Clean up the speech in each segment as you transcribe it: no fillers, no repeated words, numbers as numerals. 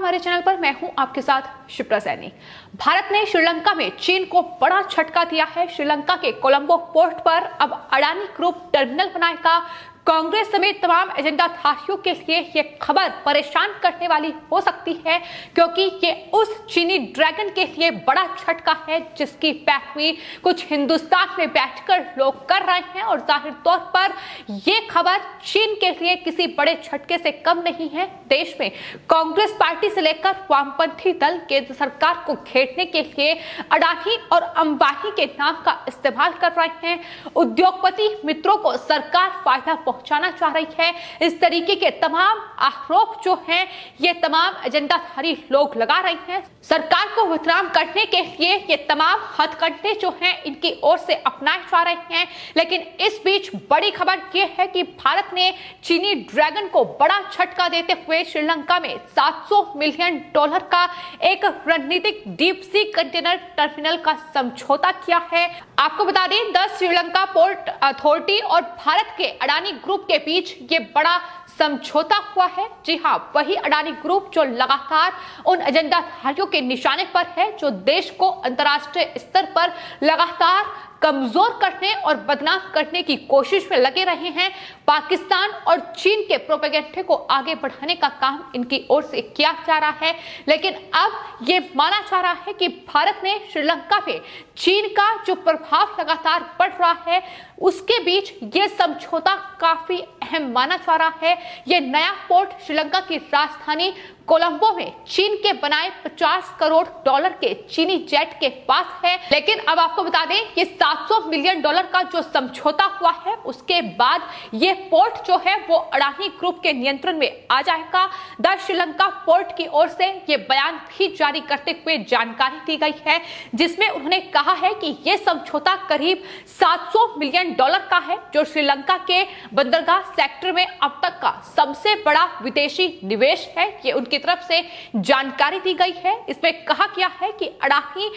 हमारे चैनल पर। मैं हूं आपके साथ शिप्रा सैनी। भारत ने श्रीलंका में चीन को बड़ा झटका दिया है। श्रीलंका के कोलंबो पोर्ट पर अब अडानी ग्रुप टर्मिनल बनाएगा। कांग्रेस समेत तमाम एजेंडाधारियों के लिए यह खबर परेशान करने वाली हो सकती है, क्योंकि ये उस चीनी ड्रैगन के लिए बड़ा झटका है जिसकी पैरवी कुछ हिंदुस्तान में बैठकर लोग कर रहे हैं। और जाहिर तौर पर यह खबर चीन के लिए किसी बड़े झटके से कम नहीं है। देश में कांग्रेस पार्टी से लेकर वामपंथी दल केंद्र सरकार को घेरने के लिए अडानी और अंबानी के नाम का इस्तेमाल कर रहे हैं। उद्योगपति मित्रों को सरकार फायदा पहुंचाना चाह रही है। इस तरीके के तमाम आरोप जो हैं ये तमाम एजेंडाधारी लोग लगा रहे हैं। सरकार को बदनाम करने के लिए ये तमाम हथकंडे जो हैं इनकी ओर से अपनाए जा रहे हैं। लेकिन इस बीच बड़ी खबर ये है कि भारत ने चीनी ड्रैगन को बड़ा झटका देते हुए श्रीलंका में $700 मिलियन का एक रणनीतिक डीप सी कंटेनर टर्मिनल का समझौता किया है। आपको बता दें, द श्रीलंका पोर्ट अथॉरिटी और भारत के अडानी ग्रुप के बीच ये बड़ा समझौता हुआ है। जी हां, वही अडानी ग्रुप जो लगातार उन एजेंडाधारियों के निशाने पर है जो देश को अंतर्राष्ट्रीय स्तर पर लगातार कमजोर करने और बदनाम करने की कोशिश में लगे रहे हैं। पाकिस्तान और चीन के प्रोपेगेंडे को आगे बढ़ाने का काम इनकी ओर से किया जा रहा है। लेकिन अब ये माना जा रहा है कि भारत ने श्रीलंका पे चीन का जो प्रभाव लगातार बढ़ रहा है उसके बीच ये समझौता काफी अहम माना जा रहा है। ये नया पोर्ट श्रीलंका की राजधानी कोलंबो में चीन के बनाए $50 करोड़ के चीनी जेट के पास है। लेकिन अब आपको बता दें ये $700 मिलियन का जो समझौता हुआ है उसके बाद ये पोर्ट जो है वो अडानी ग्रुप के नियंत्रण में आ जाएगा। द श्रीलंका पोर्ट की ओर से ये बयान भी जारी करते हुए जानकारी दी गई है, जिसमें उन्होंने कहा है कि ये समझौता करीब $700 मिलियन का है, जो श्रीलंका के बंदरगाह सेक्टर में अब तक का सबसे बड़ा विदेशी निवेश है। ये उनकी तरफ से जानकारी दी गई है। इसमें कहा गया है कि अडानी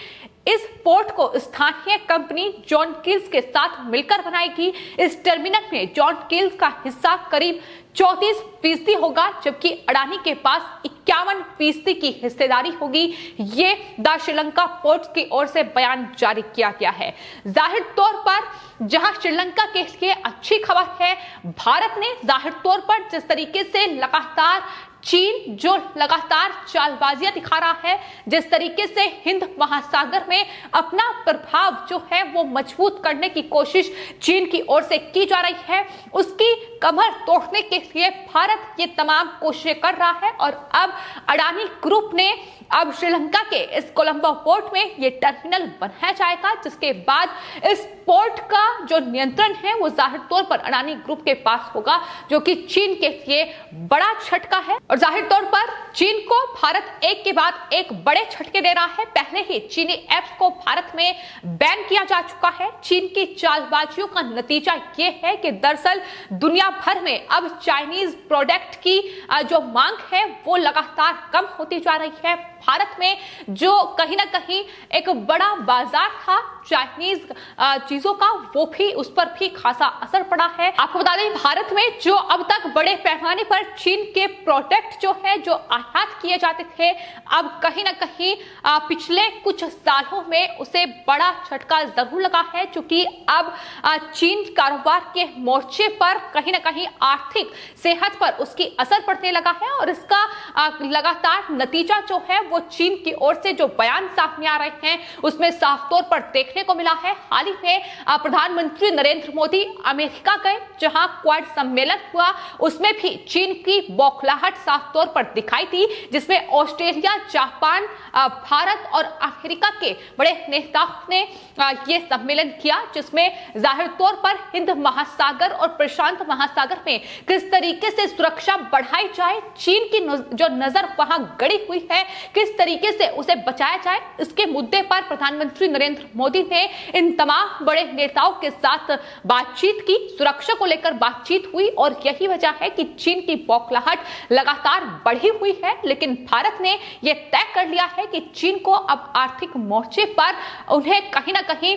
इस पोर्ट को स्थानीय कंपनी जॉन कील्स के साथ मिलकर बनाएगी। इस टर्मिनल में जॉन कील्स का हिस्सा करीब 34% होगा, जबकि अडानी के पास 51% की हिस्सेदारी होगी। ये द श्रीलंका पोर्ट की ओर से बयान जारी किया गया है। जाहिर तौर पर जहां श्रीलंका के लिए अच्छी खबर है, भारत ने जाहिर तौर पर जिस तरीके से लगातार चीन जो लगातार चालबाजियां दिखा रहा है, जिस तरीके से हिंद महासागर में अपना प्रभाव जो है वो मजबूत करने की कोशिश चीन की ओर से की जा रही है, उसकी कमर तोड़ने के लिए भारत ये तमाम कोशिशें कर रहा है। और अब अडानी ग्रुप ने अब श्रीलंका के इस कोलंबो पोर्ट में ये टर्मिनल बनाया जाएगा, जिसके बाद इस पोर्ट का जो नियंत्रण है वो जाहिर तौर पर अडानी ग्रुप के पास होगा, जो कि चीन के लिए बड़ा झटका है। और जाहिर तौर पर चीन को भारत एक के बाद एक बड़े झटके दे रहा है। पहले ही चीनी ऐप्स को भारत में बैन किया जा चुका है। चीन की चालबाजियों का नतीजा ये है कि दरअसल दुनिया भर में अब चाइनीज प्रोडक्ट की जो मांग है वो लगातार कम होती जा रही है। भारत में जो कहीं ना कहीं एक बड़ा बाजार था चाइनीज चीजों का, वो भी उस पर भी खासा असर पड़ा है। आपको बता दें, भारत में जो अब तक बड़े पैमाने पर चीन के प्रोडक्ट जो है जो आयात किए जाते थे, अब कहीं ना कहीं पिछले कुछ सालों में उसे बड़ा झटका जरूर लगा है, क्योंकि अब चीन कारोबार के मोर्चे पर कहीं ना कहीं आर्थिक सेहत पर उसकी असर पड़ने लगा है। और इसका लगातार नतीजा जो है वो चीन की ओर से जो बयान सामने आ रहे हैं उसमें साफ तौर पर देखने को मिला है। हाल ही में प्रधानमंत्री नरेंद्र मोदी अमेरिका गए, जहां क्वाड सम्मेलन हुआ, उसमें भी चीन की बौखलाहट साफ तौर पर दिखाई दी, जिसमें ऑस्ट्रेलिया, जापान, भारत और अमेरिका के बड़े नेताओं ने ये सम्मेलन किया, जिसमें जाहिर तौर पर हिंद महासागर और प्रशांत महासागर में किस तरीके से सुरक्षा बढ़ाई जाए, चीन की जो नजर वहां गड़ी हुई है किस तरीके से उसे बचाया जाए, इसके मुद्दे पर प्रधानमंत्री नरेंद्र मोदी ने इन तमाम बड़े नेताओं के साथ बातचीत की, सुरक्षा को लेकर बातचीत हुई और यही वजह है कि चीन की बौखलाहट लगातार बढ़ी हुई है। लेकिन भारत ने यह तय कर लिया है कि चीन को अब आर्थिक मोर्चे पर उन्हें कहीं ना कहीं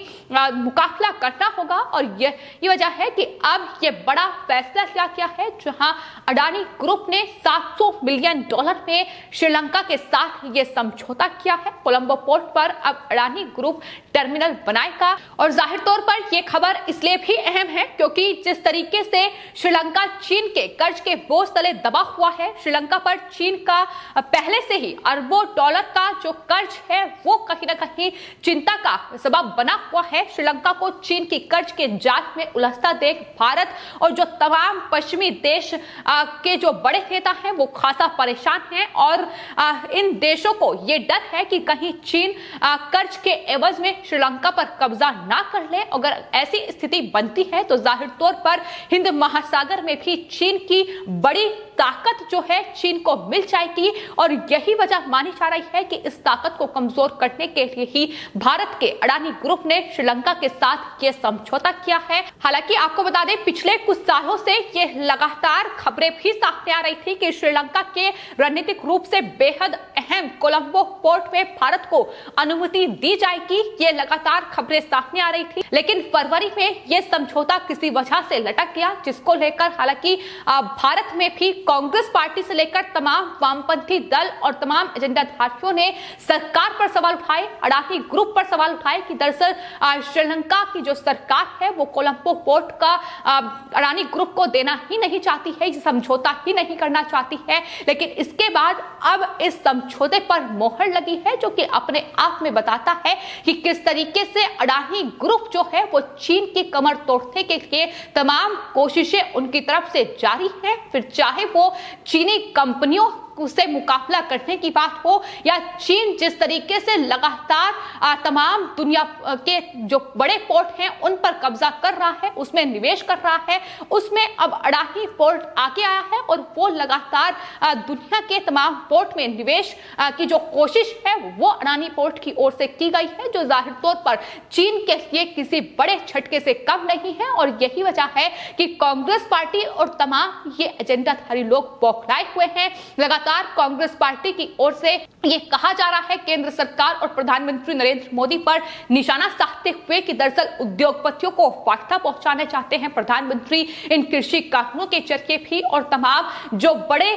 मुकाबला करना होगा और यही वजह है कि अब यह बड़ा फैसला लिया गया है, जहां अडानी ग्रुप ने $700 मिलियन में श्रीलंका के साथ यह समझौता किया है। कोलंबो पोर्ट पर अब अडानी ग्रुप टर्मिनल बनाएगा और जाहिर तौर पर यह खबर इसलिए भी अहम है क्योंकि जिस तरीके से श्रीलंका चीन के कर्ज के बोझ तले दबा हुआ है, श्रीलंका पर चीन का पहले से ही अरबों डॉलर का जो कर्ज है वो कहीं ना कहीं चिंता का सबब बना हुआ है। श्रीलंका को चीन की कर्ज के जाल में उलझता देख भारत और जो तमाम पश्चिमी देश के जो बड़े नेता हैं वो खासा परेशान हैं और इन देशों को ये डर है कि कहीं चीन कर्ज के एवज में श्रीलंका पर कब्जा ना कर ले। अगर ऐसी स्थिति बनती है तो जाहिर तौर पर हिंद महासागर में भी चीन की बड़ी ताकत जो है चीन को मिल जाएगी और यही वजह मानी जा रही है कि इस ताकत को कमजोर करने के लिए ही भारत के अडानी ग्रुप ने श्रीलंका के साथ यह समझौता किया है। हालांकि आपको बता दें पिछले कुछ सालों से यह लगातार खबरें भी सामने आ रही थी कि श्रीलंका के रणनीतिक रूप से बेहद अहम कोलंबो पोर्ट में भारत को अनुमति दी जाएगी, ये लगातार खबरें सामने आ रही थी। लेकिन फरवरी में यह समझौता किसी वजह से लटक गया, जिसको लेकर हालांकि भारत में भी कांग्रेस पार्टी से लेकर तमाम वामपंथी दल और तमाम एजेंडाधारियों ने सरकार पर सवाल उठाए, अडानी ग्रुप पर सवाल उठाए कि दरअसल श्रीलंका की जो सरकार है वो कोलंबो पोर्ट का अडानी ग्रुप को देना ही नहीं चाहती है, ये समझौता ही नहीं करना चाहती है। लेकिन इसके बाद अब इस समझौते पर मोहर लगी है, जो कि अपने आप में बताता है कि किस तरीके से अडानी ग्रुप जो है वो चीन की कमर तोड़ने के लिए तमाम कोशिशें उनकी तरफ से जारी हैं, फिर चाहे वो चीनी कंपनियों से मुकाबला करने की बात हो या चीन जिस तरीके से लगातार तमाम दुनिया के जो बड़े पोर्ट हैं उन पर कब्जा कर रहा है, उसमें निवेश कर रहा है, उसमें अब अडानी पोर्ट आगे आया है और वो लगातार दुनिया के तमाम पोर्ट में निवेश की जो कोशिश है वो अडानी पोर्ट की ओर से की गई है, जो जाहिर तौर पर चीन के लिए किसी बड़े झटके से कम नहीं है। और यही वजह है कि कांग्रेस पार्टी और तमाम ये एजेंडाधारी लोग बौखलाए हुए हैं। लगातार कांग्रेस पार्टी की ओर से ये कहा जा रहा है केंद्र सरकार और प्रधानमंत्री नरेंद्र मोदी पर निशाना साधते हुए कि दरअसल उद्योगपतियों को फायदा पहुंचाने चाहते हैं प्रधानमंत्री इन कृषि कानूनों के जरिए भी, और तमाम जो बड़े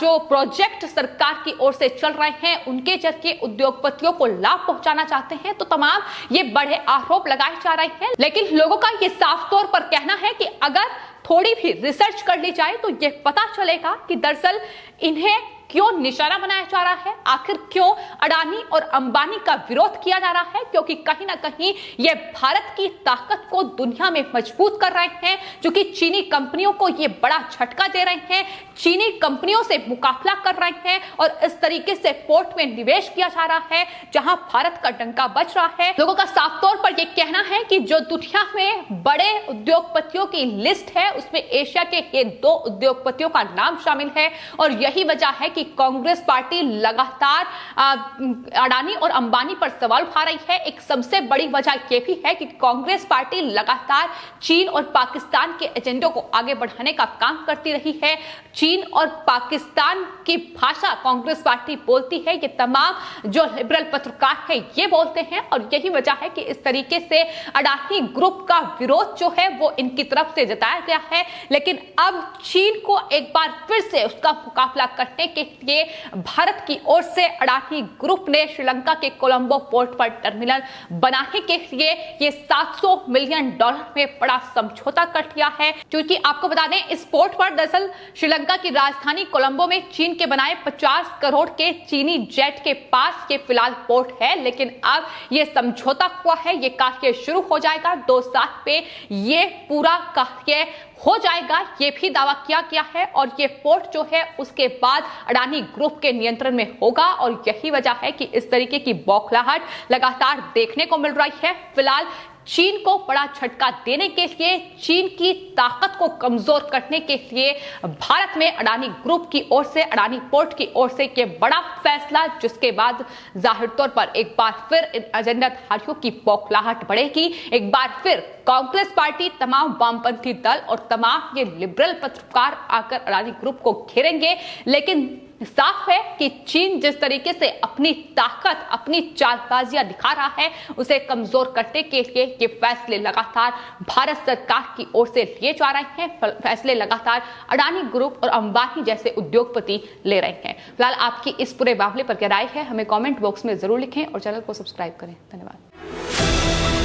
जो प्रोजेक्ट सरकार की ओर से चल रहे हैं उनके जरिए उद्योगपतियों को लाभ पहुंचाना चाहते हैं। तो तमाम ये बड़े आरोप लगाए जा रहे हैं, लेकिन लोगों का ये साफ तौर पर कहना है कि अगर थोड़ी भी रिसर्च कर ली जाए तो यह पता चलेगा कि दरअसल इन्हें क्यों निशाना बनाया जा रहा है, आखिर क्यों अडानी और अंबानी का विरोध किया जा रहा है, क्योंकि कहीं ना कहीं ये भारत की ताकत को दुनिया में मजबूत कर रहे हैं, जो कि चीनी कंपनियों को ये बड़ा झटका दे रहे हैं, चीनी कंपनियों से मुकाबला कर रहे हैं और इस तरीके से पोर्ट में निवेश किया जा रहा है जहां भारत का डंका बज रहा है। लोगों का साफ तौर पर यह कहना है कि जो दुनिया में बड़े उद्योगपतियों की लिस्ट है उसमें एशिया के ये 2 उद्योगपतियों का नाम शामिल है और यही वजह है कि कांग्रेस पार्टी लगातार अडानी और अंबानी पर सवाल उठा रही है। एक सबसे बड़ी वजह यह भी है कि कांग्रेस पार्टी लगातार चीन और पाकिस्तान के एजेंडों को आगे बढ़ाने का काम करती रही है। चीन और पाकिस्तान की भाषा कांग्रेस पार्टी बोलती है, ये तमाम जो लिबरल पत्रकार है ये बोलते हैं और यही वजह है कि इस तरीके से अडानी ग्रुप का विरोध जो है वो इनकी तरफ से जताया गया है। लेकिन अब चीन को एक बार फिर से उसका मुकाबला करने के लिए भारत की ओर से अडानी ग्रुप ने श्रीलंका के कोलंबो पोर्ट पर टर्मिनल बनाने के लिए ये $700 मिलियन में बड़ा समझौता कर लिया है। क्योंकि आपको बता दें इस पोर्ट पर दरअसल श्रीलंका की राजधानी कोलंबो में चीन के बनाए 50 करोड़ के चीनी जेट के पास ये फिलहाल पोर्ट है, लेकिन अब ये समझौता हुआ है, ये कार्य शुरू हो जाएगा 2 साल पे ये पूरा कार्य हो जाएगा, ये भी दावा किया गया है और ये पोर्ट जो है उसके बाद अडानी ग्रुप के नियंत्रण में होगा और यही वजह है कि इस तरीके की बौखलाहट लगातार देखने को मिल रही है। फिलहाल चीन को बड़ा झटका देने के लिए, चीन की ताकत को कमजोर करने के लिए भारत में अडानी ग्रुप की ओर से, अडानी पोर्ट की ओर से यह बड़ा फैसला, जिसके बाद जाहिर तौर पर एक बार फिर इन एजेंडाधारियों की बौखलाहट बढ़ेगी। एक बार फिर कांग्रेस पार्टी, तमाम वामपंथी दल और तमाम ये लिबरल पत्रकार आकर अडानी ग्रुप को घेरेंगे। लेकिन साफ है कि चीन जिस तरीके से अपनी ताकत, अपनी चालबाजियां दिखा रहा है, उसे कमजोर करने के लिए ये फैसले लगातार भारत सरकार की ओर से लिए जा रहे हैं। फैसले लगातार अडानी ग्रुप और अंबानी जैसे उद्योगपति ले रहे हैं। फिलहाल आपकी इस पूरे मामले पर क्या राय है, हमें कमेंट बॉक्स में जरूर लिखें और चैनल को सब्सक्राइब करें। धन्यवाद।